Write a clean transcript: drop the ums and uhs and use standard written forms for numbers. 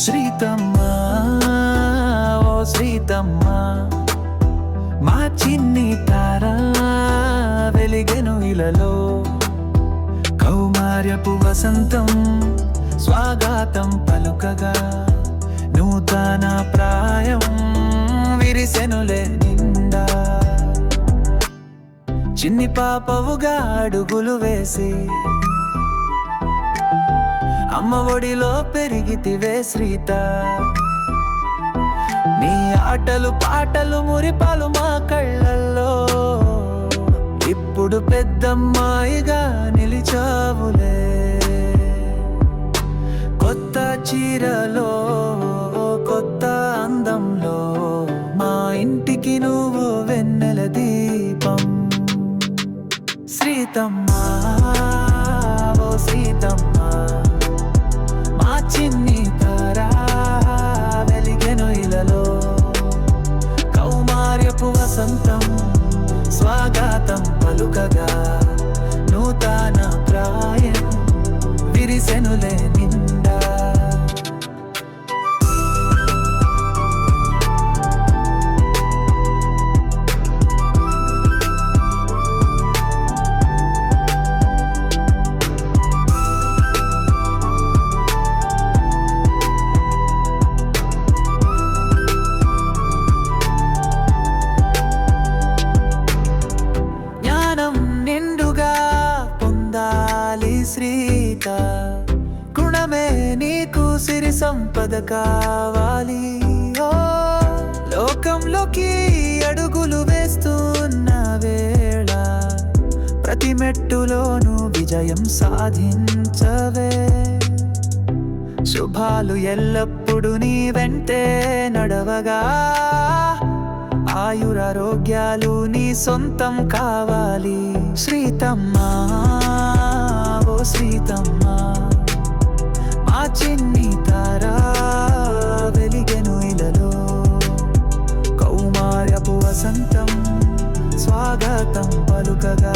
శ్రీతమ్మ ఓ శ్రీతమ్మ మా చిన్ని తారా వెలిగెను ఇలలో కౌమార్యపు వసంతం స్వాగతం పలుకగా నూతన ప్రాయం విరిసెనులే నిండా చిన్ని పాపవుగా అడుగులు వేసి అమ్మ ఒడిలో పెరిగితివే శ్రీత నీ ఆటలు పాటలు మురిపాలు మా కళ్ళల్లో ఇప్పుడు పెద్దమ్మాయిగా నిలిచావులే కొత్త చీరలో కొత్త అందంలో మా ఇంటికి నువ్వు వెన్నెల దీపం శ్రీతమ్మ ఓ శ్రీతమ్మ మా చిన్ని తారా వెలిగెను ఇలలో కౌమార్యపు వసంతం స్వాగతం పలుకగా నూతన ప్రాయం విరిసెనులే నిండా శ్రీత గుణమే నీకు సిరి సంపద కావాలి ఓ లోకంలోకి అడుగులు వేస్తున్న వేళ ప్రతి మెట్టులోనూ విజయం సాధించవే శుభాలు ఎల్లప్పుడూ నీ వెంటే నడవగా ఆయురారోగ్యాలు నీ సొంతం కావాలి శ్రీతమ్మ ఓ శ్రీతమ్మ మా చిన్ని తారా వెలిగెను ఇలలో కౌమార్యపు వసంతం స్వాగతం పలుకగా